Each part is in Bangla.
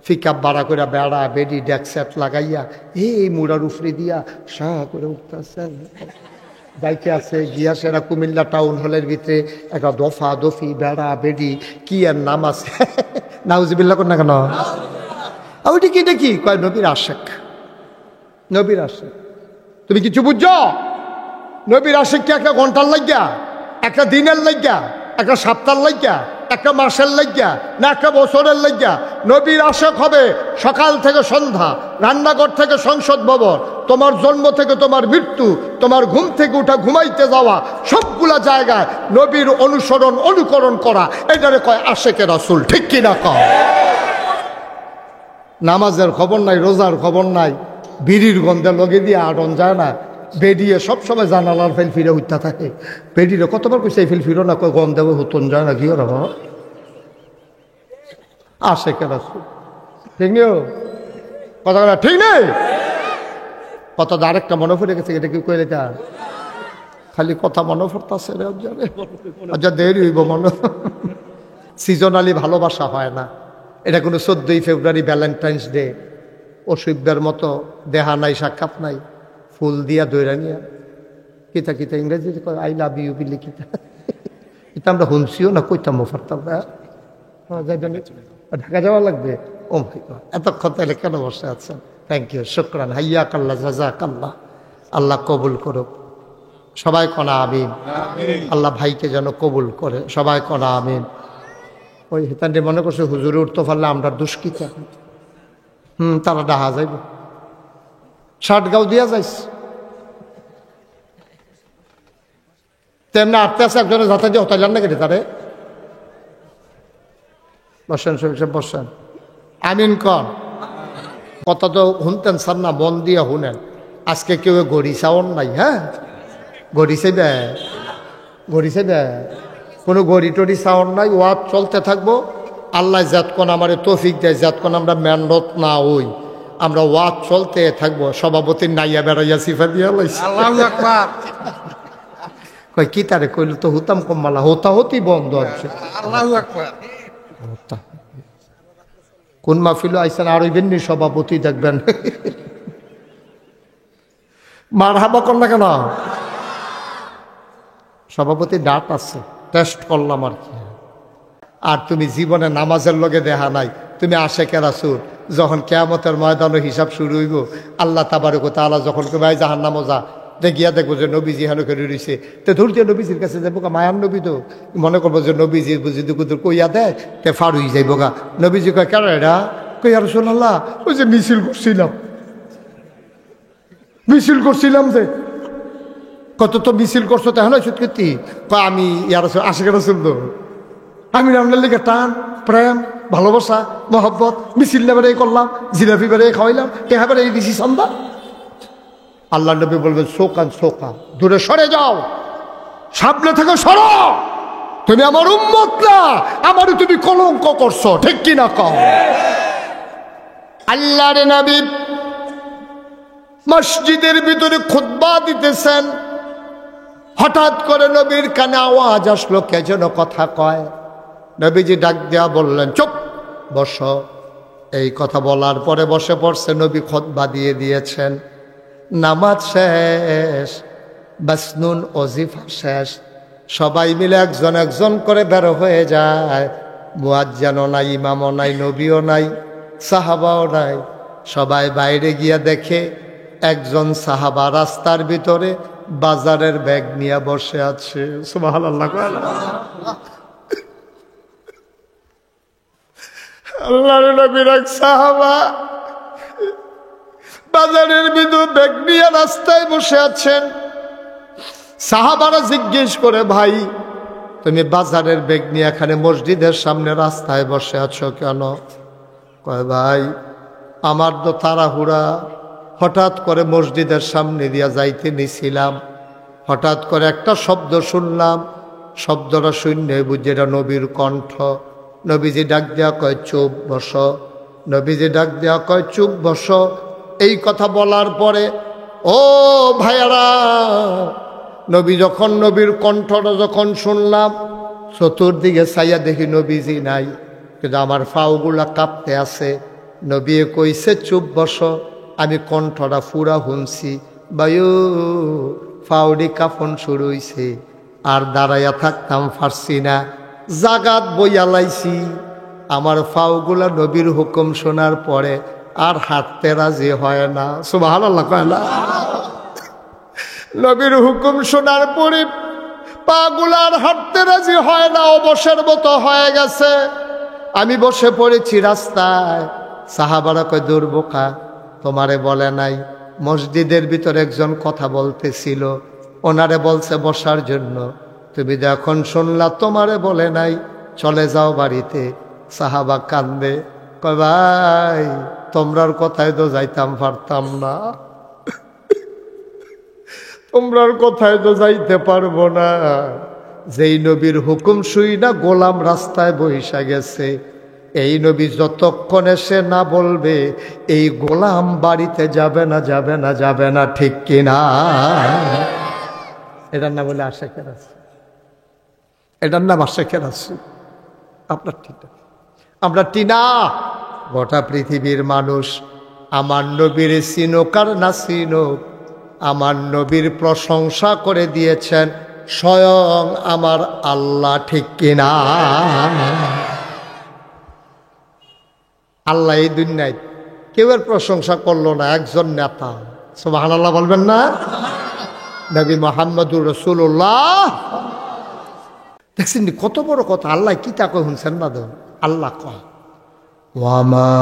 পিকআপ ভাড়া করে বেড়া বেডি ডেক সেট লাগাইয়া এই মুড়ার উফরে দিয়া শাহ করে উঠতেছেন যাইতে আছে গিয়া সেরা কুমিল্লা টাউন হলের ভিতরে একটা দফা দফি বেড়া বেডি কি আর নাম আছে নাউজুবিল্লাহ কর না কেন ওইটি কি দেখি কয় নবীর আশেক, নবীর আশেক। তুমি কিছু বুঝছো? নবীর আশেক কি একটা ঘন্টার লাগিয়া, একটা দিনের লাগিয়া, একটা সপ্তাহের লাগিয়া, একটা মাসের লাগিয়া, না একটা বছরের লাগিয়া? নবীর আশেক হবে সকাল থেকে সন্ধ্যা, রান্নাঘর থেকে সংসদ ভবন, তোমার জন্ম থেকে তোমার মৃত্যু, তোমার ঘুম থেকে উঠা ঘুমাইতে যাওয়া, সবগুলা জায়গায় নবীর অনুসরণ অনুকরণ করা, এটারে কয় আশেকে রাসূল। ঠিক কিনা কয়? নামাজের খবর নাই, রোজার খবর নাই, বিড়ির গন্ধে লগে দিয়ে আটন যায় না, বেডিয়ে সবসময় জানালার ফেল ফিরে উঠতে থাকে। বেডিরে কতবার কইছে ফেল ফিরো না, কয় গন্ধে হুতন যায় না, কি ওরা আশেকে রাসূল। ঠিক নেই কথা, ঠিক নেই কথা। আরেকটা মনে পড়ে গেছে, এটা কি কইলে তা খালি কথা মনে পড়তেছে রে, আচ্ছা দেরি হইব মনে। সিজনালি ভালোবাসা হয় না, এটা কোনো 14ই ফেব্রুয়ারি ভ্যালেন্টাইন্স ডে অসুবিধার মতো দেহা নাই, সাক্ষাৎ নাই, ফুল দিয়া দৈরা নিয়া কিতা কিতা ইংরেজি আই লাভ ইউ বিলি কিতা, এটা আমরা শুনছিও না, কইতাম ফারতাম না। ঢাকা যাওয়া লাগবে। ও ভাই এতক্ষণ তাহলে কেন বসে আছেন? থ্যাংক ইউ, শুকরান, হাইয়া কাল্লা, জাযাক আল্লাহ। আল্লাহ কবুল করুক, সবাই কনা আমিন। আল্লাহ ভাইকে যেন কবুল করে, সবাই কনা আমিন। ওই হেতান্ডে মনে করছে হুজুরে উঠতে পারলে আমরা দুষ্কৃতা, তারা ডাহা যাইব, ষাটগাঁও দিয়া যাইস তেমনি আটতে আছে একজনের যাতা দিয়ে হতাইলাম না কেটে তারে। বসেন সব বসেন, আমিন কর। কথা তো শুনতেন স্যার না, মন দিয়ে শুনেন। আজকে কেউ গড়ি চাওন নাই, হ্যাঁ গড়ি চাইবে, গড়ি চাইবে, কোনো গড়ি টড়ি চাওন নাই। ওয়াদ চলতে থাকবো, আল্লাহ যাতক্ষণ আমার তৌফিক দেয়, যাতক্ষণ আমরা মেহনত না হই, আমরা ওয়াদ চলতে থাকবো। সভাপতির নাইয়া বেড়াইয়া সিফা দিয়া লাইছি, কই কি তারে কইল তো হুতাম কম্মালা, হোতা হতি বন্ধ আছে। কোন মাহফিল আইসেন আর হইবেননি সভাপতি দেখবেন, মারহাবা কর না কেন? সভাপতি ডাট আছে, টেস্ট করলাম আর কি। আর তুমি জীবনে নামাজের লগে দেখা নাই, তুমি আশেকে রাসূল। যখন কিয়ামতের ময়দানে হিসাব শুরু হইব, আল্লাহ তাবারক ওয়া তাআলা যখন কবে জাহান্নামে যা দেখিয়া দেখবো যে নবীজি হেন করে রয়েছে, তো ধরতে নবীজির কাছে যাবো গা, মায়ার নবী তো মনে করবো যে নবীজি বুঝি দুকুদুর কইয়া দেয়, তে ফার হয়ে যাইব গা। নবীজি কয় কেন এটা? কই আর রাসূলুল্লাহ ওই যে মিছিল করছিলাম, মিছিল করছিলাম যে। কত তো মিছিল করছো তো, হ্যাঁ সত্যি কয় আমি ইয়ার আশেকে রাসূল তো, আমি আপনার লিখে টান প্রেম ভালোবাসা মহব্বত মিছিল না বেড়ে করলাম, জিলাপি বেড়ে খাওয়াইলাম, টেহা বেড়ে দিছি সন্ধ্যা। আল্লাহ নবী বলবেন শোকান শোকা, দূরে সরে যাও, সামনে থেকে সরো, তুমি আমার উম্মত না, আমারও তুমি কলঙ্ক করছো। ঠিক কিনা কও? আল্লাহর নবী মসজিদের ভিতরে খুতবা দিতেছেন, হঠাৎ করে নবীর কানে আওয়াজ আসলো, কে যেন কথা কয়। নবীজি ডাক দেয়া বললেন চুপ বসো। এই কথা বলার পরে বসে পড়ছে। নবী খুতবা দিয়ে দিয়েছেন, নামাজ শেষ, বাসনুন ওজিফা শেষ, সবাই মিলে একজন একজন করে বের হয়ে যায়। মুয়াজ্জিনও নাই, ইমামও নাই, নবীও নাই, সাহাবাও নাই। সবাই বাইরে গিয়া দেখে একজন সাহাবা রাস্তার ভিতরে বাজারের ব্যাগ নিয়ে বসে আছে। সুবহানাল্লাহ। আল্লাহর নবীর এক সাহাবা বাজারের ভিতর ব্যাগ নিয়ে রাস্তায় বসে আছেন। সাহাবারা জিজ্ঞেস করে, ভাই তুমি বাজারের ব্যাগ নিয়ে এখানে মসজিদের সামনে রাস্তায় বসে আছো কেন? কয় ভাই আমার তো তাড়াহুড়া, হঠাৎ করে মসজিদের সামনে দিয়া যাইতে নিছিলাম, হঠাৎ করে একটা শব্দ শুনলাম, শব্দটা শূন্য বুঝে এটা নবীর কণ্ঠ। নবীজি ডাক দেয়া কয় চুপ বসো, নবীজি ডাক দেয়া কয় চুপ বসো। এই কথা বলার পরে ও ভাইয়ারা, নবী যখন নবীর কণ্ঠটা যখন শুনলাম, চতুর্দিকে চাইয়া দেখি নবীজি নাই। কিন্তু আমার পাওগুলা কাঁপতে আছে। নবী কইছে চুপ বসো, আমি কণ্ঠটা ফুরা শুনছি, বায়ু ফাউডি কাফন শুরু হইছে, আর দাঁড়াইয়া থাকতাম পারছি না, জাগাত বইয়া লাইছি। আমার পাওগুলা নবীর হুকুম শোনার পরে আর হাঁটতে রাজি হয় না। সুবহানাল্লাহ কয় না? নবীর হুকুম শোনার পরে পাগুলা আর হাঁটতে রাজি হয় না, অবসের মতো হয়ে গেছে। আমি বসে পড়েছি রাস্তায়। সাহাবারা কয়, দূর বোকা, তোমারে বলে নাই? মসজিদের ভিতরে একজন কথা বলতেছিল, ওনারে বলছে বসার জন্য, তুমি যখন শুনলা তোমারে বলে নাই, চলে যাও বাড়িতে। সাহাবা কান্দে, কয় ভাই তোমরার কথায় তো যাইতাম পারতাম না, তোমরার কথায় তো যাইতে পারবো না। যেই নবীর হুকুম শুই না গোলাম রাস্তায় বইসা গেছে, এই নবী যতক্ষণ এসে না বলবে এই গোলাম বাড়িতে যাবে না, যাবে না, যাবে না, ঠিক কিনা? এটার নাম বলে আশেকের আছে, এটার নাম আশেকের আছে। আপনার ঠিক আমরা টিনা। গোটা পৃথিবীর মানুষ আমার নবীর চিনুক আর না চিনুক, আমার নবীর প্রশংসা করে দিয়েছেন স্বয়ং আমার আল্লাহ, ঠিক কিনা? আল্লাহ এই দুনিয়ায় কেউ এর প্রশংসা করলো না, একজন নেতা। সুবহানাল্লাহ বলবেন না? নবী মুহাম্মদুর রাসূলুল্লাহ। দেখছেন কত বড় কথা। আল্লাহ কি তা কই শুনছেন না? আল্লাহ কয়, ওয়ামা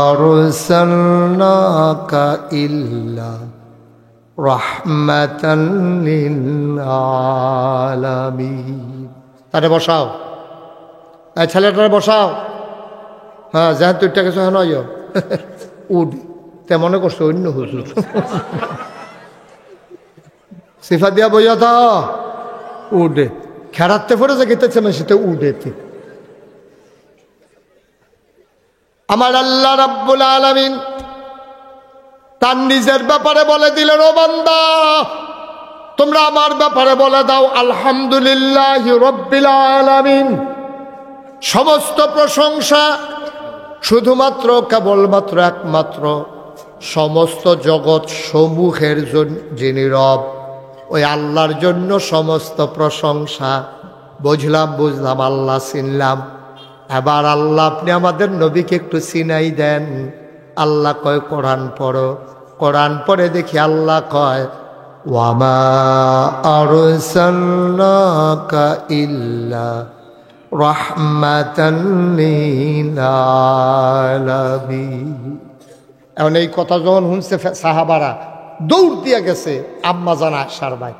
আরসালনাকা ইল্লা রাহমাতান লিল আলামিন। তারে বসাও, এই ছেলেটারে বসাও। হ্যাঁ, যাহা তুই টাকা সহ নয় উঠ, তে মনে করছো অন্য হুজুর। সিফা দিয়া বইয়া থা, উডে খেরাতে পড়ে যে গেতেছে মেশিতে উডেতে। আমার আল্লাহ রাব্বুল আলামিন তার নিজের ব্যাপারে বলে দিলেন, ও বান্দা তোমরা আমার ব্যাপারে বলে দাও আলহামদুলিল্লাহি রাব্বিল আলামিন। সমস্ত প্রশংসা শুধুমাত্র কেবলমাত্র একমাত্র সমস্ত জগৎ সমূহের যিনি রব, ওই আল্লাহর জন্য সমস্ত প্রশংসা। বুঝলাম আল্লাহ চিনলাম। এবার আল্লাহ আপনি আমাদের নবীকে একটু চিনাই দেন। আল্লাহ কয় কোরআন পড়ো। কোরআন পড়ে দেখি আল্লাহ কয়, ওয়ামা আরসালনাকা ইল্লা রাহমাতান লিল আলামিন। এখন এই কথা যখন শুনছে সাহাবারা দৌড় দিয়া গেছে আম্মা জান আয়েশার ভাই,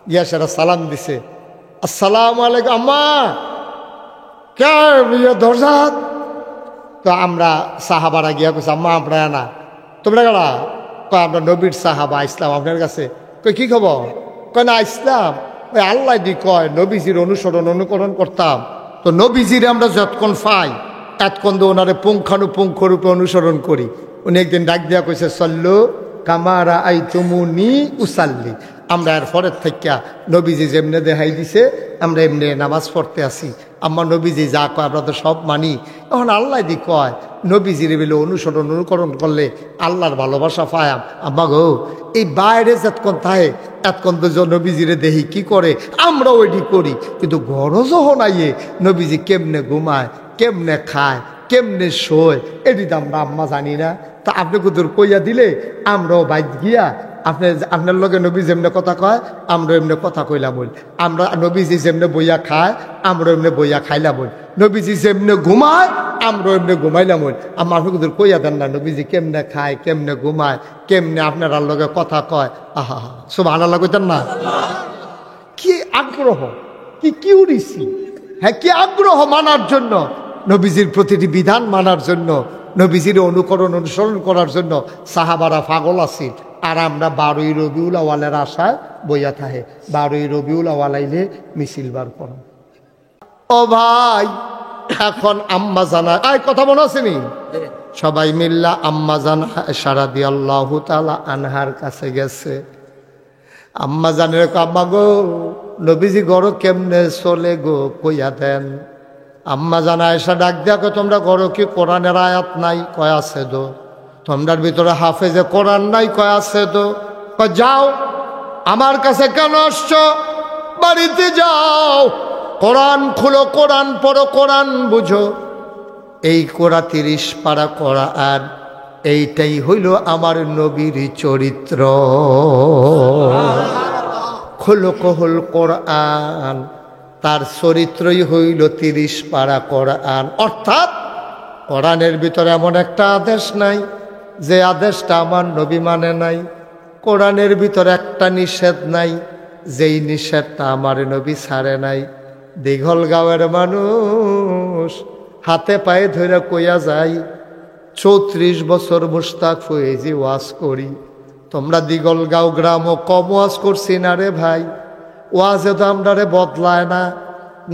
গিয়া সেরা সালাম দিছে, আসসালামু আলাইকুম আম্মা, কে দরজাত? তো আমরা সাহাবারা গিয়া কইছে, আম্মা আমরা না, তোমরা কারা? কয় আমরা নবীর সাহাবা ইসলাম আপনার কাছে। কই কি খবর? কয় না ইসলাম ওই আল্লাহ দি কয় নবীজির অনুকরণ করতাম। তো নবীজিরে আমরা যতক্ষণ পাই এতক্ষণ তো ওনারে পুঙ্খানুপুঙ্খ রূপে অনুসরণ করি। উনি একদিন ডাক দিয়া কইছে, সল্লু কামারা আই তুমুনি উসাল্লি। আমরা এর পরের থেকে নবীজি যেমনে দেখাই দিছে আমরা এমনি নামাজ পড়তে আসি। আমার নবীজি যা কয় আমরা তো সব মানি। এখন আল্লাহ দি কয় নবীজির বেলে অনুকরণ করলে আল্লাহর ভালোবাসা পায়াম। আম্মা গো এই বাইরে যতক্ষণ থাকে এতক্ষণ তো নবীজিরে দেখি কি করে আমরা ওইটি করি, কিন্তু গরজও নাইয়ে নবীজি কেমনে ঘুমায়, কেমনে খায়, কেমনে শোয়, এটি তো আমরা আম্মা জানি না। তা আপনি কুদুর কইয়া দিলে আমরাও বাইত গিয়া আপনার লগে নবী যেমনে কথা কয় আমরা এমনি কথা কইলাম বল। আমরা নবীজি যেমনে বইয়া খায় আমরা এমনি বইয়া খাইলাম বল। নবীজি যেমনে ঘুমায় আমরা এমনি ঘুমাইলাম বল। আমার কুদুর কইয়া দেন না নবীজি কেমনে খায়, কেমনে ঘুমায়, কেমনে আপনার লগে কথা কয়। আহা হা, সুবহানাল্লাহ কইতেন না? কি আগ্রহ, কি কিউরিসি, হ্যাঁ কি আগ্রহ মানার জন্য, নবীজির প্রতিটি বিধান মানার জন্য, নবীজির অনুসরণ করার জন্য সাহাবারা পাগল আছে। আর আমরা 12ই রবিউল আওয়ালের আশায় বইয়া থাহে। 12ই রবিউল আওয়াল আইলে মিছিল বার করা। ও ভাই এখন আম্মা জানা কথা মনে আসেনি? সবাই মিল্লা আম্মা জানা আয়েশা রাদিয়াল্লাহু তাআলা আনহার কাছে গেছে। আম্মা জানের আম্মা গো নবীজি গড় কেমনে চলে গো কইয়া দেন। আম্মা জানা এসা ডাক দেখো তোমরা ঘরে কি কোরআনের আয়াত নাই? কয় আছে তো। তোমরার ভিতরে হাফেজে কোরআন নাই? কয় আছে তো। কয় যাও, আমার কাছে কেন আসছো? বাড়িতে যাও, কোরআন খুলো, কোরআন পড়ো, কোরআন বুঝো। এই কোরা 30 পারা কোরআন, এইটাই হইল আমার নবীর চরিত্র। খুলুকুল কোরআন, তার চরিত্রই হইল 30 পারা কোরআন। অর্থাৎ কোরআনের ভিতরে এমন একটা আদেশ নাই যে আদেশটা আমার নবী মানে নাই। কোরআনের ভিতরে একটা নিষেধ নাই যেই নিষেধটা আমার নবী ছাড়ে নাই। দীঘলগাঁওয়ের মানুষ হাতে পায়ে ধরে কইয়া যাই, 34 বছর মুশতাক ফয়েজি ওয়াজ করি। তোমরা দীঘলগাঁও গ্রামও কম ওয়াজ করছি না রে ভাই। ওয়াজে তো আমরা বদলায় না,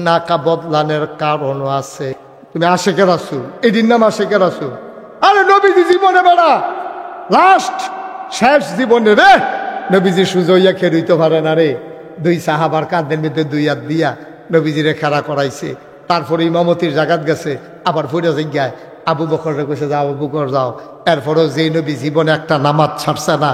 নাকা বদলানোর কারণও আছে। তুমি আশেকের রাসূল, এটির নাম আশেকের রাসূল। আরে নবীজি জীবনে বেড়া লাস্ট শেষ জীবনে রে নবীজি সুজইয়া খেরুইতে পারে না রে। 2 সাহাবার কাঁধের মধ্যে 2 হাত দিয়া নবীজিরে খাড়া করাইছে। তারপরে ইমামতির জাগাত গেছে, আবার ফিরে জিজ্ঞায় আবু বকর কইছে যাও, আবু বকর যাও। এরপরেও যেই নবী জীবনে একটা নামাজ ছাড়ছে না,